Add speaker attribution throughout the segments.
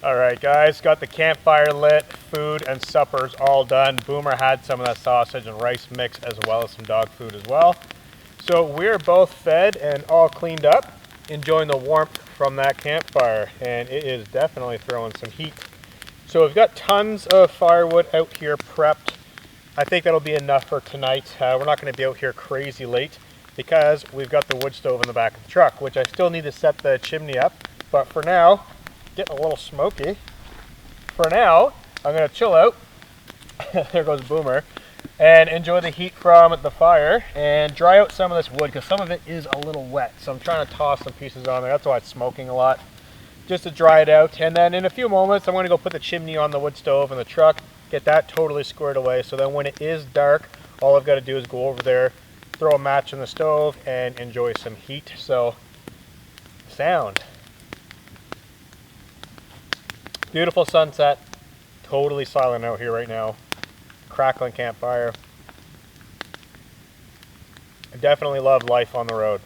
Speaker 1: Alright guys, got the campfire lit, food and suppers all done. Boomer had some of that sausage and rice mix as well as some dog food as well. So we're both fed and all cleaned up, enjoying the warmth from that campfire, and it is definitely throwing some heat. So we've got tons of firewood out here prepped. I think that'll be enough for tonight. We're not going to be out here crazy late because we've got the wood stove in the back of the truck, which I still need to set the chimney up, but for now, getting a little smoky. For now, I'm going to chill out, there goes Boomer, and enjoy the heat from the fire and dry out some of this wood because some of it is a little wet. So I'm trying to toss some pieces on there. That's why it's smoking a lot, just to dry it out. And then in a few moments, I'm going to go put the chimney on the wood stove in the truck, get that totally squared away. So then when it is dark, all I've got to do is go over there, throw a match in the stove, and enjoy some heat. So, sound. Beautiful sunset, totally silent out here right now. Crackling campfire. I definitely love life on the road.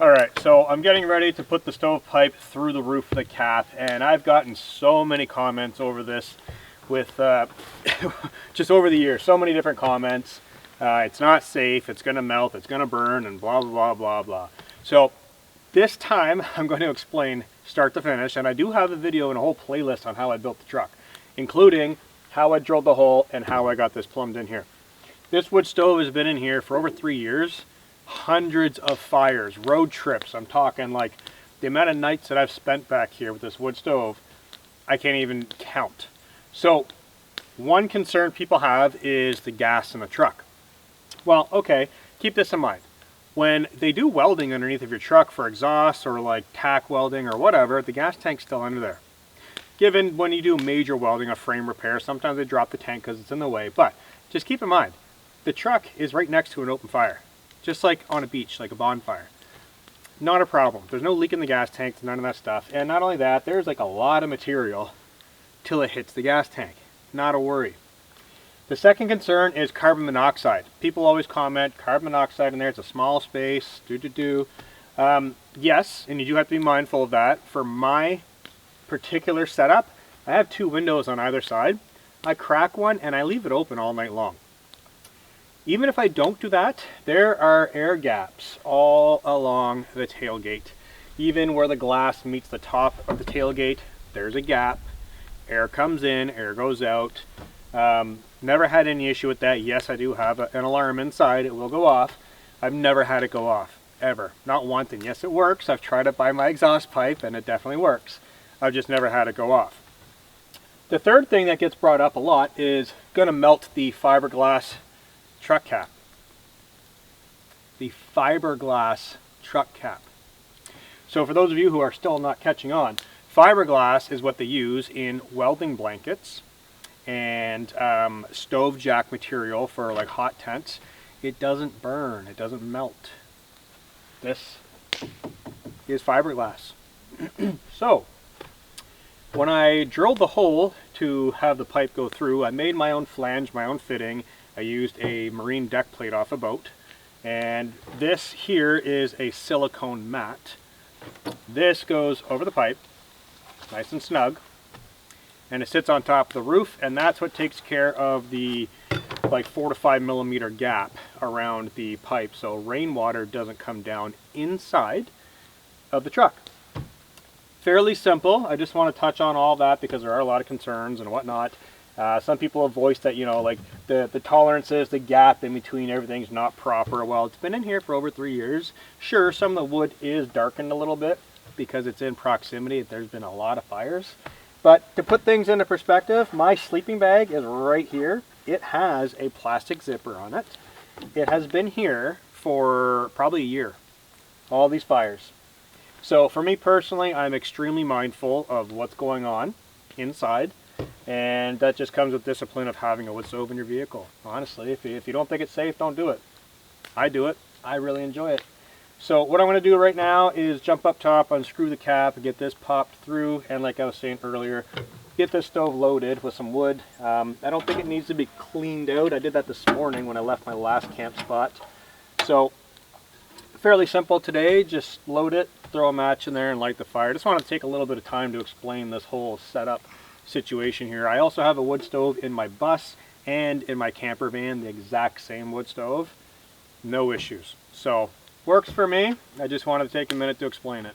Speaker 1: Alright, so I'm getting ready to put the stovepipe through the roof of the cap, and I've gotten so many comments over this with, just over the years, so many different comments. It's not safe, it's going to melt, it's going to burn, and blah, blah, blah, blah, blah. So this time I'm going to explain start to finish, and I do have a video and a whole playlist on how I built the truck, including how I drilled the hole and how I got this plumbed in here. This wood stove has been in here for over 3 years. Hundreds of fires, road trips. I'm talking like the amount of nights that I've spent back here with this wood stove, I can't even count. So one concern people have is the gas in the truck. Well, okay, keep this in mind. When they do welding underneath of your truck for exhaust or like tack welding or whatever, the gas tank's still under there. Given when you do major welding, a frame repair, sometimes they drop the tank because it's in the way, but just keep in mind, the truck is right next to an open fire. Just like on a beach, like a bonfire. Not a problem. There's no leak in the gas tank, none of that stuff. And not only that, there's like a lot of material till it hits the gas tank. Not a worry. The second concern is carbon monoxide. People always comment, carbon monoxide in there, it's a small space, yes, and you do have to be mindful of that. For my particular setup, I have 2 windows on either side. I crack one and I leave it open all night long. Even if I don't do that, there are air gaps all along the tailgate. Even where the glass meets the top of the tailgate, there's a gap. Air comes in, air goes out. Never had any issue with that. Yes, I do have an alarm inside. It will go off. I've never had it go off, ever. Not once, and yes, it works. I've tried it by my exhaust pipe, and it definitely works. I've just never had it go off. The third thing that gets brought up a lot is gonna melt the fiberglass truck cap. The fiberglass truck cap. So for those of you who are still not catching on, fiberglass is what they use in welding blankets and stove jack material for like hot tents. It doesn't burn, it doesn't melt. This is fiberglass. So when I drilled the hole to have the pipe go through, I made my own flange, my own fitting. I used a marine deck plate off a boat, and this here is a silicone mat. This goes over the pipe, nice and snug, and it sits on top of the roof, and that's what takes care of the like 4 to 5 millimeter gap around the pipe, so rainwater doesn't come down inside of the truck. Fairly simple. I just want to touch on all that because there are a lot of concerns and whatnot. Some people have voiced that, you know, like the tolerances, the gap in between everything's not proper. Well, it's been in here for over 3 years. Sure, some of the wood is darkened a little bit because it's in proximity. There's been a lot of fires. But to put things into perspective, my sleeping bag is right here. It has a plastic zipper on it. It has been here for probably a year. all these fires. So for me personally, I'm extremely mindful of what's going on inside, and that just comes with discipline of having a wood stove in your vehicle. Honestly, if you don't think it's safe, don't do it. I do it. I really enjoy it. So what I'm going to do right now is jump up top, unscrew the cap, and get this popped through, and like I was saying earlier, get this stove loaded with some wood. I don't think it needs to be cleaned out. I did that this morning when I left my last camp spot. So fairly simple today. Just load it, throw a match in there, and light the fire. I just want to take a little bit of time to explain this whole setup situation here. I also have a wood stove in my bus and in my camper van, the exact same wood stove. No issues. So works for me. I just wanted to take a minute to explain it.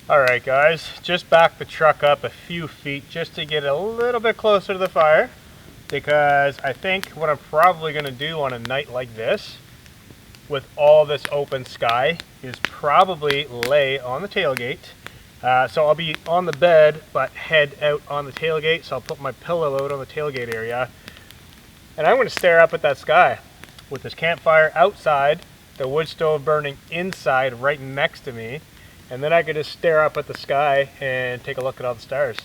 Speaker 1: Alright guys, just back the truck up a few feet just to get a little bit closer to the fire, because I think what I'm probably going to do on a night like this with all this open sky is probably lay on the tailgate. So I'll be on the bed but head out on the tailgate, so I'll put my pillow out on the tailgate area, and I'm going to stare up at that sky with this campfire outside, the wood stove burning inside right next to me. And then I could just stare up at the sky and take a look at all the stars.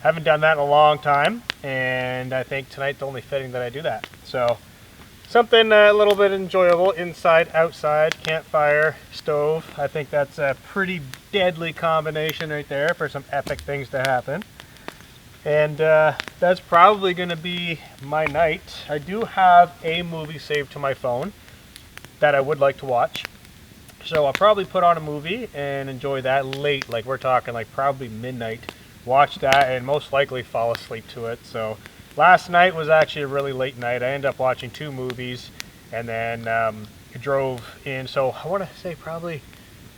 Speaker 1: Haven't done that in a long time, and I think tonight's only fitting that I do that. So something a little bit enjoyable, inside, outside, campfire, stove. I think that's a pretty deadly combination right there for some epic things to happen. And that's probably going to be my night. I do have a movie saved to my phone that I would like to watch. So I'll probably put on a movie and enjoy that late, like we're talking like probably midnight. Watch that and most likely fall asleep to it. So last night was actually a really late night. I ended up watching 2 movies and then drove in. So I want to say I probably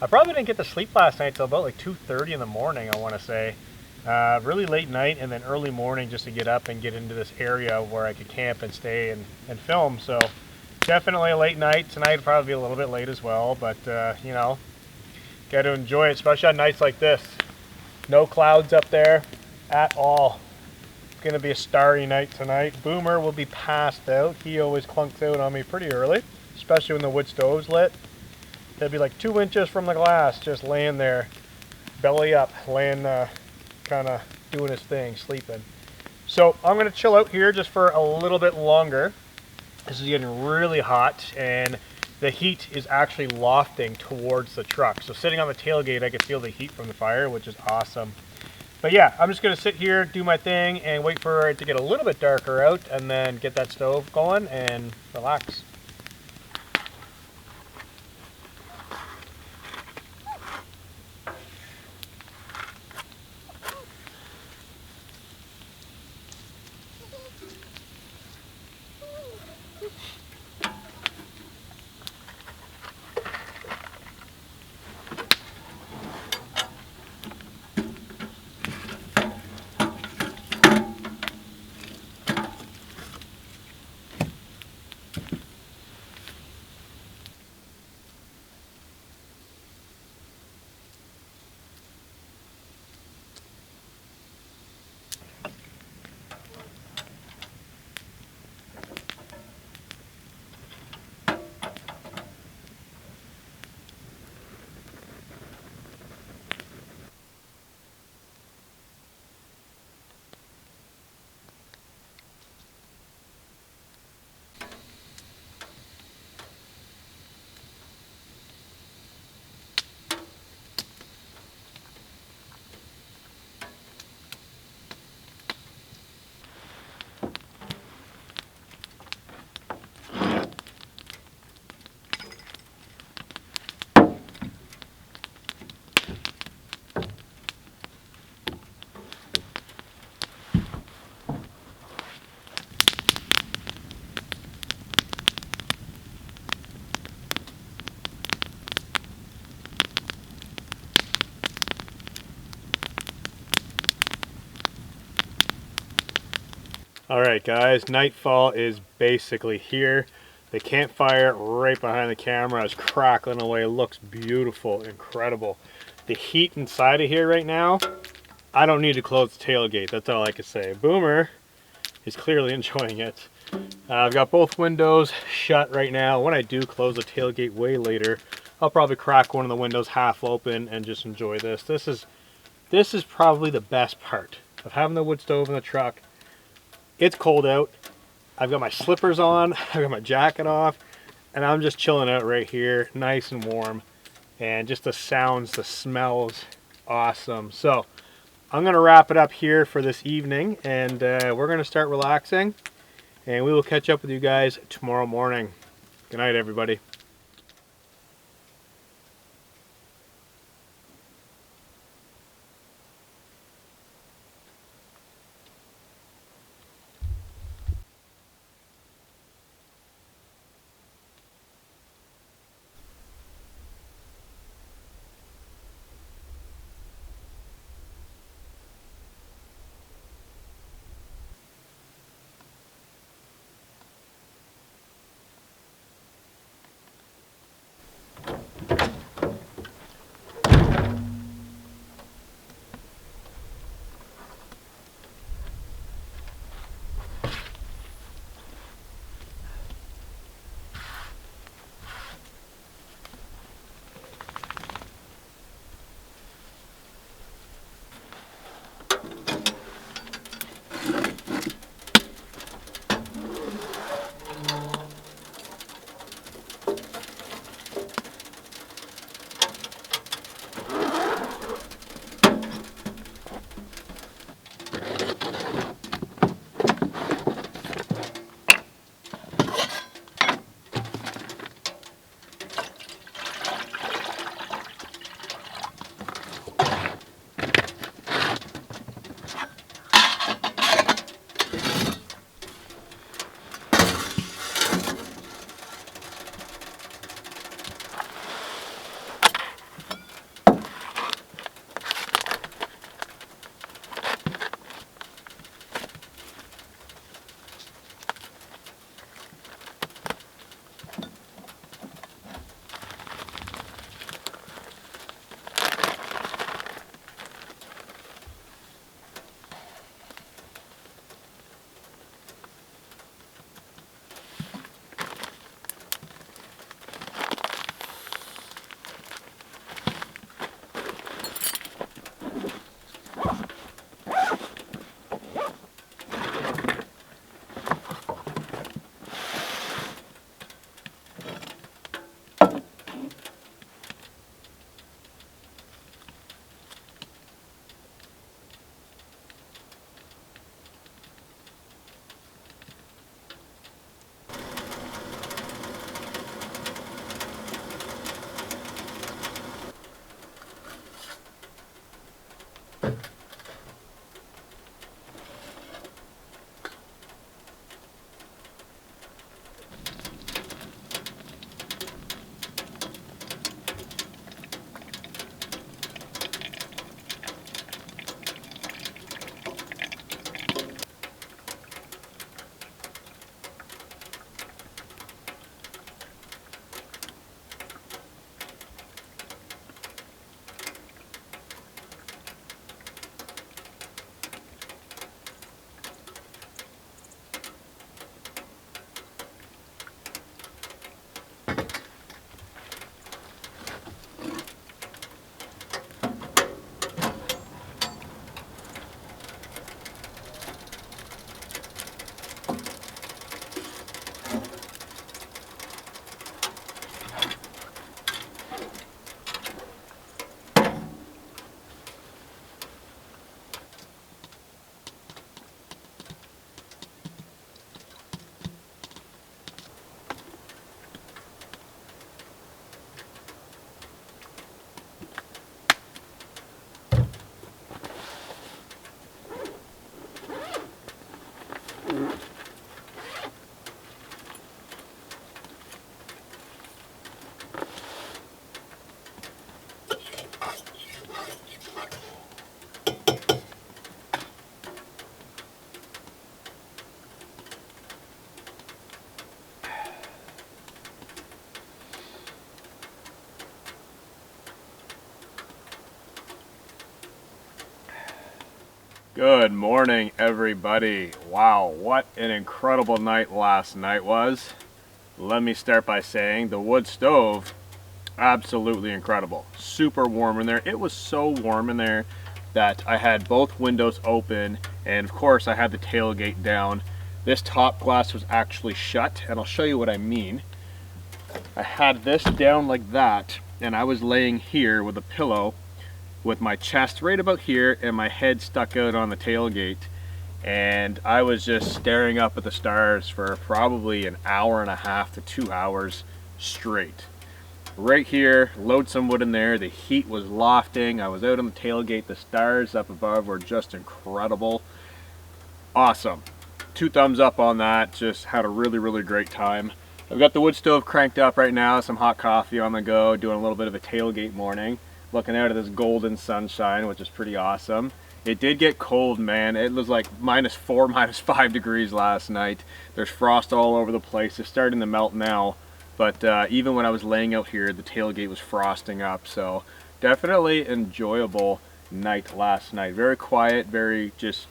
Speaker 1: didn't get to sleep last night till about like 2:30 in the morning, I want to say. Really late night and then early morning just to get up and get into this area where I could camp and stay and film. So definitely a late night. Tonight will probably be a little bit late as well, but you know, got to enjoy it, especially on nights like this. No clouds up there at all. It's going to be a starry night tonight. Boomer will be passed out. He always clunks out on me pretty early, especially when the wood stove's lit. He'll be like 2 inches from the glass, just laying there, belly up, laying, kind of doing his thing, sleeping. So I'm going to chill out here just for a little bit longer. This is getting really hot, and the heat is actually lofting towards the truck. So sitting on the tailgate, I can feel the heat from the fire, which is awesome. But yeah, I'm just going to sit here, do my thing, and wait for it to get a little bit darker out, and then get that stove going and relax. Alright guys, nightfall is basically here. The campfire right behind the camera is crackling away. It looks beautiful, incredible. The heat inside of here right now, I don't need to close the tailgate, that's all I can say. Boomer is clearly enjoying it. I've got both windows shut right now. When I do close the tailgate way later, I'll probably crack one of the windows half open and just enjoy this. This is probably the best part of having the wood stove in the truck. It's cold out. I've got my slippers on, I've got my jacket off, and I'm just chilling out right here, nice and warm. And just the sounds, the smells, awesome. So I'm gonna wrap it up here for this evening, and we're gonna start relaxing, and we will catch up with you guys tomorrow morning. Good night, everybody.
Speaker 2: Good morning, everybody. Wow, what an incredible night last night was. Let me start by saying the wood stove, absolutely incredible. Super warm in there. It was so warm in there that I had both windows open, and of course I had the tailgate down. This top glass was actually shut, and I'll show you what I mean. I had this down like that, and I was laying here with a pillow with my chest right about here and my head stuck out on the tailgate, and I was just staring up at the stars for probably an hour and a half to 2 hours straight. Right here, load some wood in there, the heat was lofting, I was out on the tailgate, the stars up above were just incredible. Awesome. 2 thumbs up on that, just had a really great time. I've got the wood stove cranked up right now, some hot coffee on the go, doing a little bit of a tailgate morning. Looking out at this golden sunshine, which is pretty awesome. It did get cold, man. It was like -4, -5 degrees last night. There's frost all over the place. It's starting to melt now, but even when I was laying out here, the tailgate was frosting up. So definitely enjoyable night last night. Very quiet, very just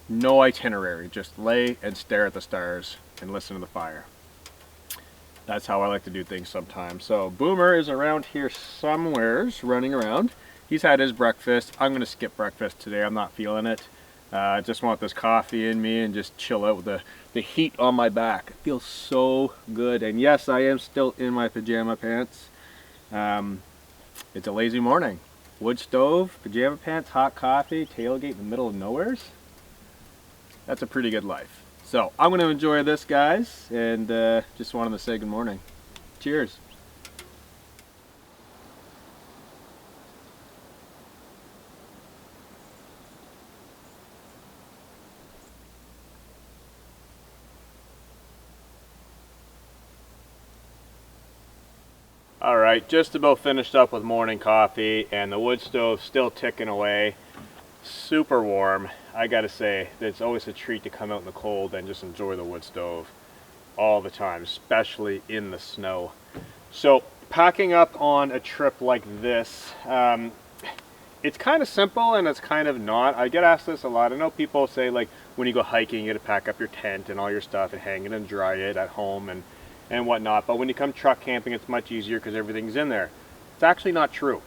Speaker 2: no itinerary. Just lay and stare at the stars and listen to the fire. That's how I like to do things sometimes. So Boomer is around here somewheres, running around. He's had his breakfast. I'm gonna skip breakfast today. I'm not feeling it. I just want this coffee in me and just chill out with the heat on my back. It feels so good. And yes, I am still in my pajama pants. It's a lazy morning. Wood stove, pajama pants, hot coffee, tailgate in the middle of nowheres. That's a pretty good life. So I'm going to enjoy this, guys, and just wanted to say good morning. Cheers. All right, just about finished up with morning coffee, and the wood stove still ticking away. Super warm. I gotta say, it's always a treat to come out in the cold and just enjoy the wood stove all the time, especially in the snow. So packing up on a trip like this, it's kind of simple and it's kind of not. I get asked this a lot. I know people say, like, when you go hiking, you gotta pack up your tent and all your stuff and hang it and dry it at home and whatnot. But when you come truck camping, it's much easier because everything's in there. It's actually not true.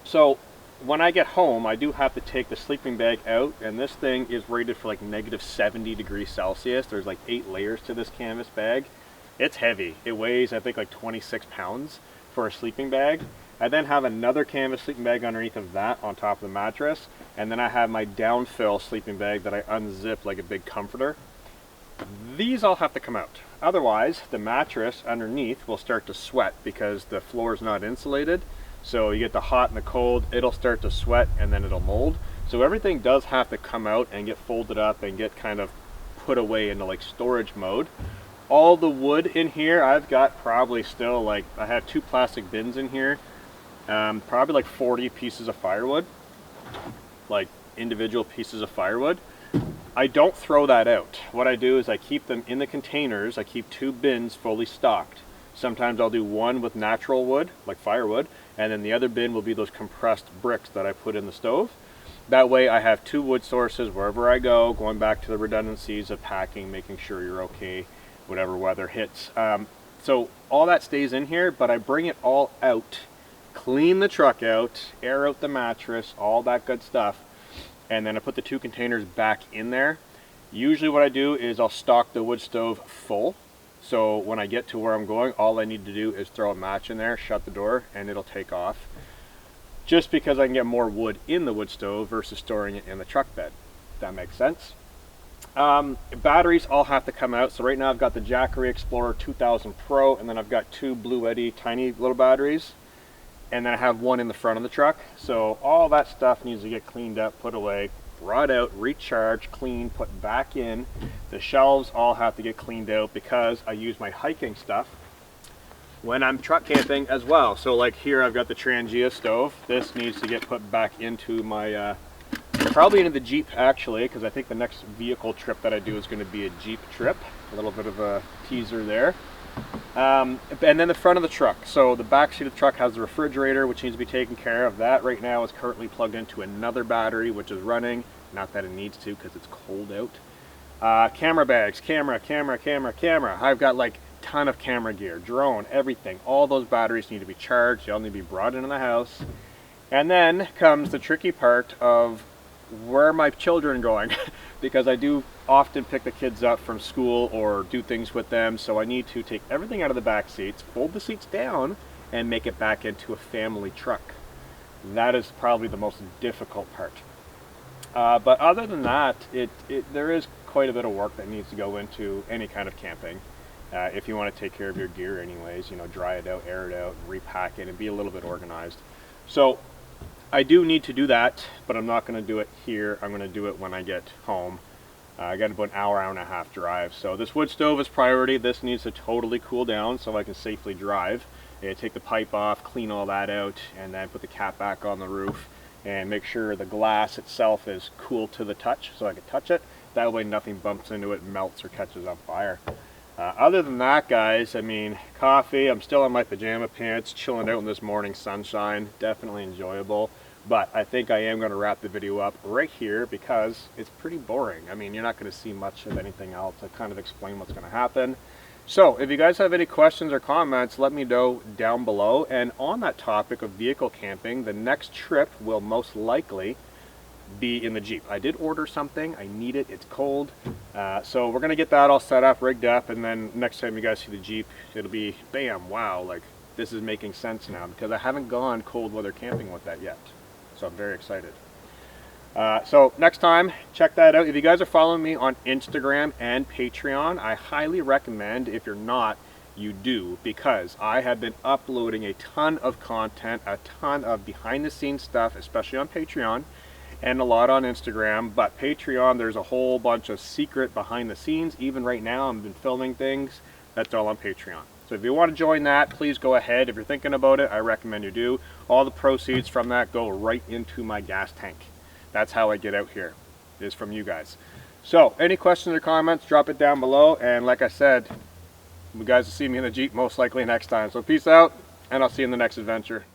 Speaker 2: So when I get home, I do have to take the sleeping bag out, and this thing is rated for like -70 degrees Celsius. There's like 8 layers to this canvas bag. It's heavy. It weighs, I think, like 26 pounds for a sleeping bag. I then have another canvas sleeping bag underneath of that on top of the mattress, and then I have my downfill sleeping bag that I unzip like a big comforter. These all have to come out. Otherwise, the mattress underneath will start to sweat because the floor is not insulated. So you get the hot and the cold, it'll start to sweat and then it'll mold. So everything does have to come out and get folded up and get kind of put away into like storage mode. All the wood in here, I've got probably still like, I have 2 plastic bins in here. Probably like 40 pieces of firewood, like individual pieces of firewood. I don't throw that out. What I do is I keep them in the containers. I keep 2 bins fully stocked. Sometimes I'll do one with natural wood, like firewood, and then the other bin will be those compressed bricks that I put in the stove. That way I have 2 wood sources wherever I go, going back to the redundancies of packing, making sure you're okay, whatever weather hits. So all that stays in here, but I bring it all out, clean the truck out, air out the mattress, all that good stuff, and then I put the 2 containers back in there. Usually what I do is I'll stock the wood stove full. So when I get to where I'm going, all I need to do is throw a match in there, shut the door, and it'll take off. Just because I can get more wood in the wood stove versus storing it in the truck bed. That makes sense. Batteries all have to come out. So right now I've got the Jackery Explorer 2000 Pro, and then I've got 2 Blue Eddy tiny little batteries. And then I have 1 in the front of the truck. So all that stuff needs to get cleaned up, put away, brought out, recharged, cleaned, put back in. The shelves all have to get cleaned out because I use my hiking stuff when I'm truck camping as well. So like here I've got the Trangia stove. This needs to get put back into my, probably into the Jeep actually, because I think the next vehicle trip that I do is going to be a Jeep trip. A little bit of a teaser there. And then the front of the truck. So the back seat of the truck has the refrigerator, which needs to be taken care of. That right now is currently plugged into another battery, which is running. Not that it needs to because it's cold out. Camera bags, camera. I've got like a ton of camera gear, drone, everything. All those batteries need to be charged. They all need to be brought into the house. And then comes the tricky part of where are my children going? Because I do often pick the kids up from school or do things with them, so I need to take everything out of the back seats, fold the seats down, and make it back into a family truck. That is probably the most difficult part. But other than that, there is quite a bit of work that needs to go into any kind of camping. If you want to take care of your gear anyways, you know, dry it out, air it out, repack it, and be a little bit organized. So I do need to do that, but I'm not going to do it here. I'm going to do it when I get home. I got about an hour and a half drive. So this wood stove is priority. This needs to totally cool down so I can safely drive. Take the pipe off, clean all that out, and then put the cap back on the roof and make sure the glass itself is cool to the touch so I can touch it. That way nothing bumps into it, melts, or catches on fire. Other than that, guys, I mean, coffee, I'm still in my pajama pants, chilling out in this morning sunshine, definitely enjoyable. But I think I am going to wrap the video up right here because it's pretty boring. I mean, you're not going to see much of anything else. I kind of explain what's going to happen. So if you guys have any questions or comments, let me know down below. And on that topic of vehicle camping, the next trip will most likely be in the Jeep. I did order something. I need it. It's cold. So we're going to get that all set up, rigged up, and then next time you guys see the Jeep, it'll be, bam, wow, like this is making sense now because I haven't gone cold weather camping with that yet. So I'm very excited. So next time, check that out. If you guys are following me on Instagram and Patreon, I highly recommend, if you're not, you do, because I have been uploading a ton of content, a ton of behind the scenes stuff, especially on Patreon, and a lot on Instagram. But Patreon, there's a whole bunch of secret behind the scenes. Even right now, I've been filming things. That's all on Patreon. So if you want to join that, please go ahead. If you're thinking about it, I recommend you do. All the proceeds from that go right into my gas tank. That's how I get out here, is from you guys. So any questions or comments, drop it down below. And like I said, you guys will see me in the Jeep most likely next time. So peace out, and I'll see you in the next adventure.